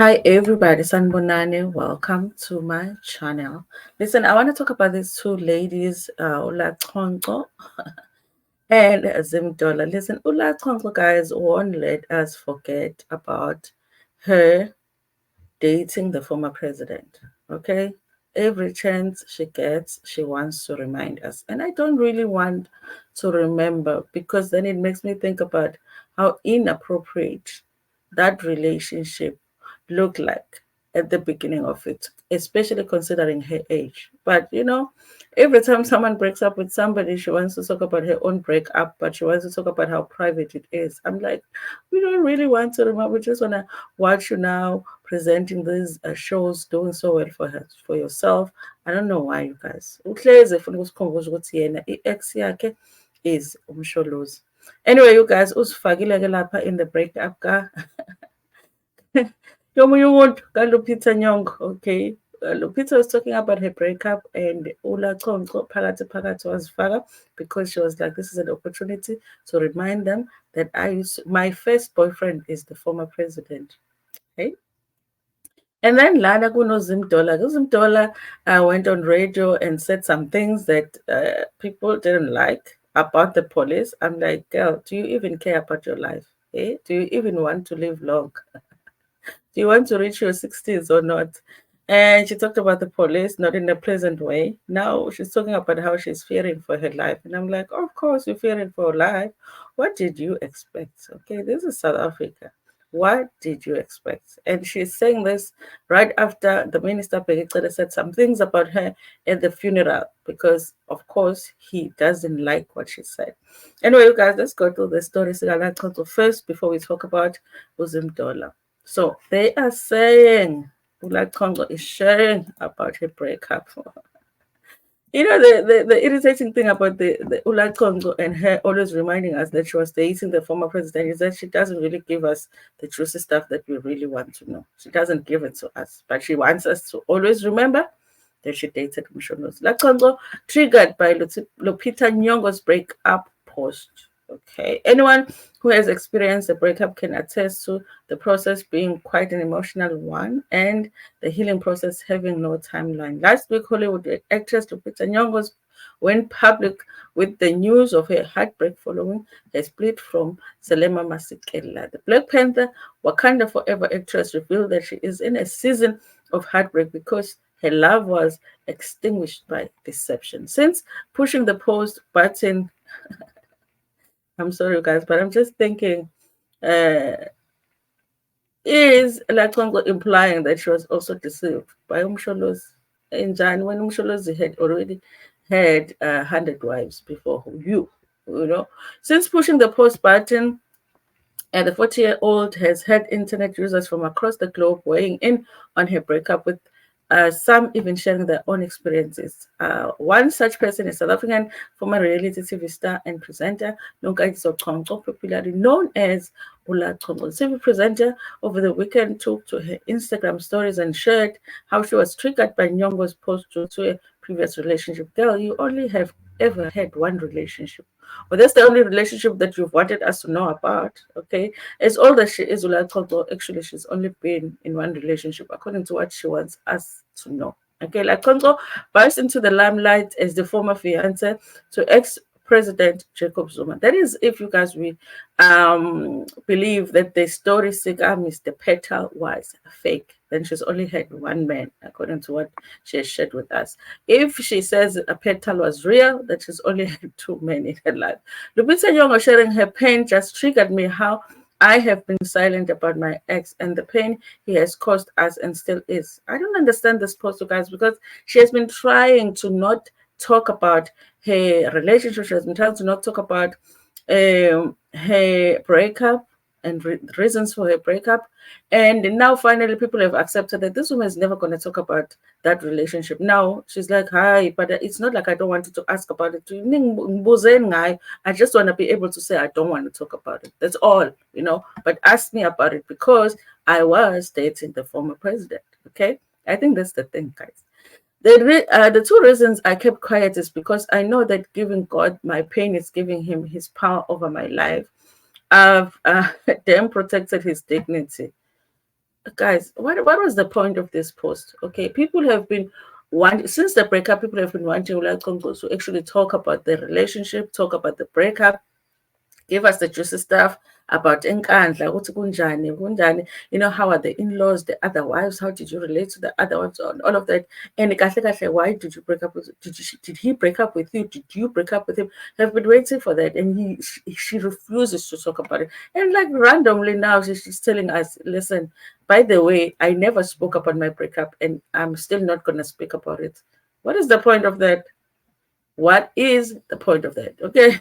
Hi everybody, Sanbonani. Welcome to my channel. Listen, I want to talk about these two ladies, LaChonco and Zimdollar. Listen, LaChonco, guys, won't let us forget about her dating the former president. Okay, every chance she gets, she wants to remind us, and I don't really want to remember because then it makes me think about how inappropriate that relationship looked like at the beginning of it, especially considering her age. But every time someone breaks up with somebody, she wants to talk about her own breakup, but she wants to talk about how private it is. I'm like, we don't really want to remember. We just want to watch you now presenting these shows, doing so well for yourself. I don't know why, you guys. Uhlezi ufuna ukusikhumbuza ukuthi yena i-ex yakhe is umsholozi. Anyway, you guys, usifakile ke lapha in the breakup ka yomunye umuntu kaLupita Nyong'o, okay. Lupita was talking about her breakup and uLaChonco phakathi wazifaka because she was like, this is an opportunity to remind them that my first boyfriend is the former president. Okay. And then Lana Kuno Zimdollar. Zimdollar went on radio and said some things that people didn't like about the police. I'm like, girl, do you even care about your life? Eh? Do you even want to live long? Do you want to reach your 60s or not? And she talked about the police, not in a pleasant way. Now she's talking about how she's fearing for her life. And I'm like, of course, you're fearing for life. What did you expect? Okay, this is South Africa. What did you expect? And she's saying this right after the minister Peggy said some things about her at the funeral because, of course, he doesn't like what she said. Anyway, you guys, let's go to the story first before we talk about Uzimdola. So they are saying LaChonco is sharing about her breakup. The irritating thing about the LaChonco and her always reminding us that she was dating the former president is that she doesn't really give us the juicy stuff that we really want to know. She doesn't give it to us, but she wants us to always remember that she dated Mshonos. LaChonco triggered by Lupita Nyong'o's breakup post. Okay, anyone who has experienced a breakup can attest to the process being quite an emotional one and the healing process having no timeline. Last week, Hollywood actress Lupita Nyong'o went public with the news of her heartbreak following her split from Selema Masikela. The Black Panther Wakanda Forever actress revealed that she is in a season of heartbreak because her love was extinguished by deception. Since pushing the post button, I'm sorry, guys, but I'm just thinking, uh, is LaChonco implying that she was also deceived by Umsholozi in Jan when Umsholozi had already had 100 wives before you know? Since pushing the post button, and the 40-year-old has had internet users from across the globe weighing in on her breakup, with some even sharing their own experiences. One such person is South African former reality TV star and presenter Nonkagiso Chonco, popularly known as Ula Chonco. The TV presenter over the weekend took to her Instagram stories and shared how she was triggered by Nyong'o's post due to a previous relationship. Girl, you only have ever had one relationship. Well, that's the only relationship that you've wanted us to know about. Okay. As old as she is, Ula, actually, she's only been in one relationship according to what she wants us to know. Okay. LaChonco burst into the limelight as the former fiance to ex President Jacob Zuma. That is, if you guys we believe that the story saga Mr. Petal was fake, then she's only had one man, according to what she has shared with us. If she says a Petal was real, that she's only had two men in her life. Lupita Nyong'o sharing her pain just triggered me how I have been silent about my ex and the pain he has caused us and still is. I don't understand this post, you guys, because she has been trying to not talk about her relationship. She has been trying to not talk about her breakup and reasons for her breakup. And now finally people have accepted that this woman is never going to talk about that relationship. Now she's like, hi, but it's not like I don't want to ask about it. I just want to be able to say I don't want to talk about it. That's all. But ask me about it because I was dating the former president. Okay. I think that's the thing, guys. The two reasons I kept quiet is because I know that giving God my pain is giving him his power over my life. I've damn protected his dignity. guys, what was the point of this post? Okay, people have been wanting since the breakup. People have been wanting LaChonco to actually talk about the relationship, talk about the breakup, give us the juicy stuff about Nkandla, ukuthi kunjani, kunjani, how are the in-laws, the other wives, how did you relate to the other ones, on all of that. And kahle kahle, why did you break up with, did he break up with you? Did you break up with him? Have been waiting for that, and she refuses to talk about it. And like randomly now, she's telling us, listen, by the way, I never spoke about my breakup, and I'm still not gonna speak about it. What is the point of that? What is the point of that? Okay.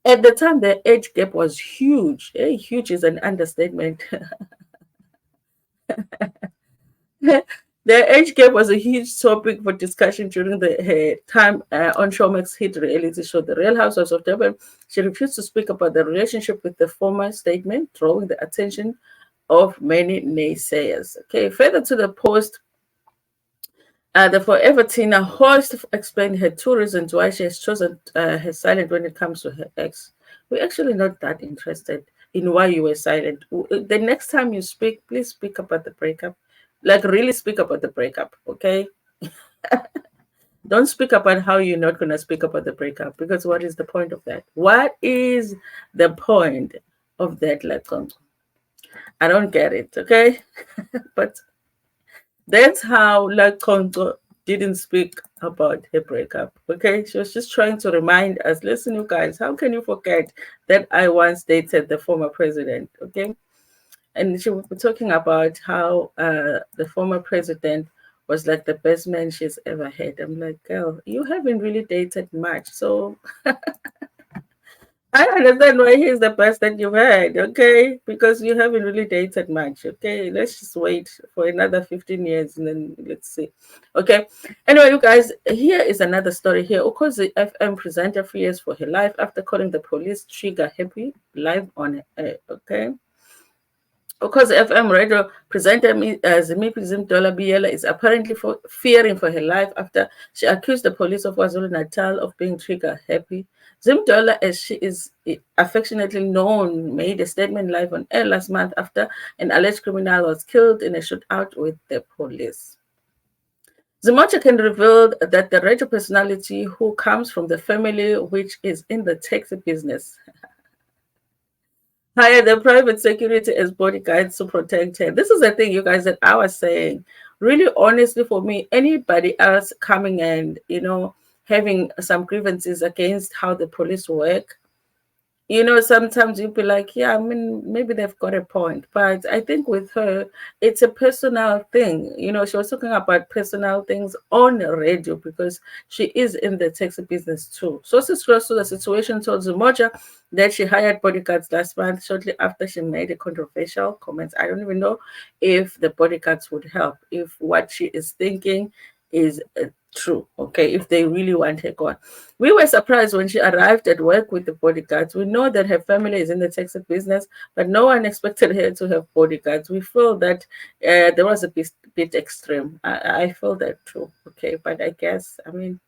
At the time, the age gap was huge. Huge is an understatement. The age gap was a huge topic for discussion during the time on Showmax hit reality show The Real Housewives of Durban. She refused to speak about the relationship with the former statement, drawing the attention of many naysayers. Okay, further to the post, the Forever Tina host explained her two reasons why she has chosen her silent when it comes to her ex. We're actually not that interested in why you were silent. The next time you speak, please speak about the breakup. Like, really speak about the breakup, okay? Don't speak about how you're not going to speak about the breakup, because what is the point of that? What is the point of that, LaChonco? I don't get it, okay? But that's how LaChonco didn't speak about her breakup. Okay, she was just trying to remind us, listen, you guys, how can you forget that I once dated the former president? Okay, and she was talking about how the former president was like the best man she's ever had. I'm like, girl, you haven't really dated much, so I understand why he's the best that you've had, okay? Because you haven't really dated much, okay? Let's just wait for another 15 years and then let's see. Okay. Anyway, you guys, here is another story here. Of course, the FM presenter fears for her life after calling the police trigger happy live on air, okay? Of course, FM radio presenter Zimdollar Scared is apparently fearing for her life after she accused the police of KwaZulu Natal of being trigger happy. Zimdollar, as she is affectionately known, made a statement live on air last month after an alleged criminal was killed in a shootout with the police. Zimocha can reveal that the radio personality, who comes from the family which is in the taxi business, hire the private security as bodyguards to protect her. This is the thing, you guys, that I was saying. Really, honestly, for me, anybody else coming and, having some grievances against how the police work, sometimes you'd be like, yeah, I mean, maybe they've got a point. But I think with her, it's a personal thing. She was talking about personal things on the radio because she is in the taxi business too. Sources close to the situation told Zumoja that she hired bodyguards last month shortly after she made a controversial comment. I don't even know if the bodyguards would help, if what she is thinking is true, okay, if they really want her gone. We were surprised when she arrived at work with the bodyguards. We know that her family is in the taxi business, but no one expected her to have bodyguards. We feel that there was a bit extreme. I feel that too, okay, but I guess, I mean,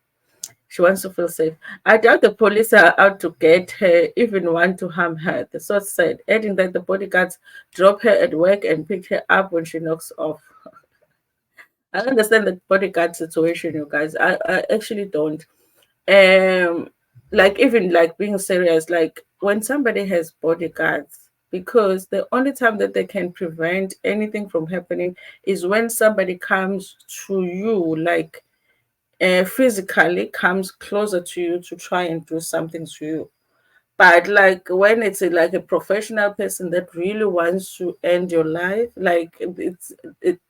she wants to feel safe. I doubt the police are out to get her, even want to harm her, the source said, adding that the bodyguards drop her at work and pick her up when she knocks off. I understand the bodyguard situation, you guys. I actually don't. Um, like, even like being serious, like when somebody has bodyguards, because the only time that they can prevent anything from happening is when somebody comes to you, like physically comes closer to you to try and do something to you. But like when it's like a professional person that really wants to end your life, like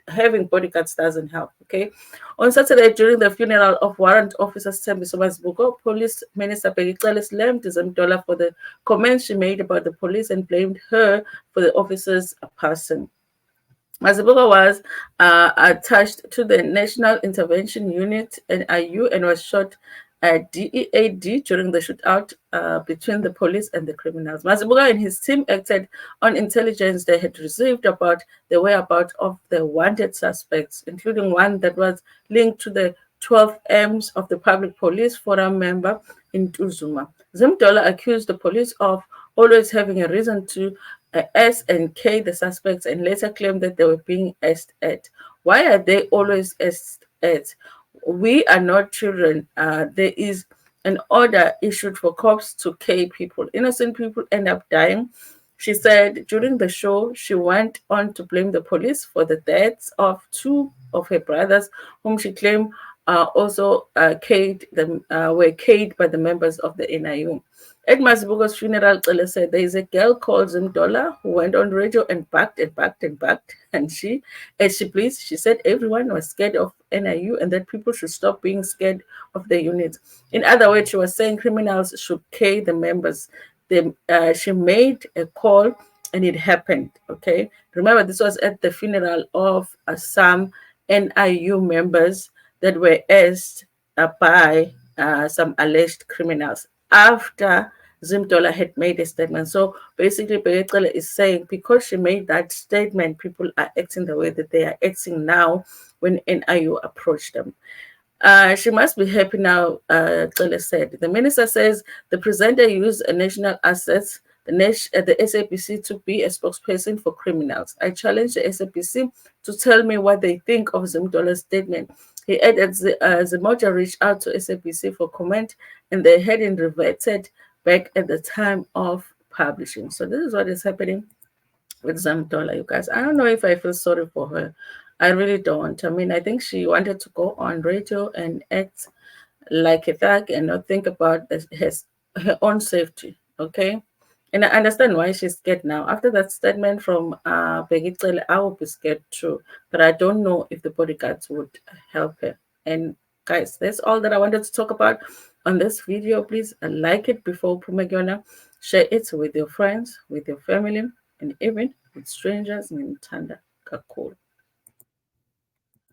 having bodyguards doesn't help. Okay. On Saturday, during the funeral of Warrant Officer Sembiso Mazibuko, Police Minister Pegicale slammed Zimdollar for the comments she made about the police and blamed her for the officer's passing. Mazibuko was attached to the National Intervention Unit NIU and was shot at DEAD during the shootout between the police and the criminals. Mazibuko and his team acted on intelligence they had received about the whereabouts of the wanted suspects, including one that was linked to the 12 M's of the Public Police Forum member in Tuzuma. Zimdollar accused the police of always having a reason to S and K, the suspects, and later claimed that they were being asked at. Why are they always asked at? We are not children. There is an order issued for cops to K people. Innocent people end up dying. She said during the show, she went on to blame the police for the deaths of two of her brothers, whom she claimed also were killed by the members of the NIU. At Masibuko's funeral, Cele said there is a girl called Zimdollar who went on radio and backed and backed and backed. And she, as she pleased, she said everyone was scared of NIU and that people should stop being scared of the units. In other words, she was saying criminals should kill the members. She made a call and it happened. Okay. Remember, this was at the funeral of some NIU members that were asked by some alleged criminals after Zimdollar had made a statement. So basically, Begecele is saying because she made that statement, people are acting the way that they are acting now when NIU approached them. She must be happy now, Cele said. The minister says the presenter used a national assets, the SAPC, to be a spokesperson for criminals. I challenge the SAPC to tell me what they think of Zimdollar's statement. He added the Moja reached out to SAPC for comment and they hadn't reverted back at the time of publishing. So this is what is happening with Zimdollar, you guys. I don't know if I feel sorry for her. I really don't. I mean, I think she wanted to go on radio and act like a thug and not think about her own safety. Okay. And I understand why she's scared now. After that statement from Begicele, I would be scared too. But I don't know if the bodyguards would help her. And guys, that's all that I wanted to talk about on this video. Please like it before Pumagiona. Share it with your friends, with your family, and even with strangers in Tanda Kakul.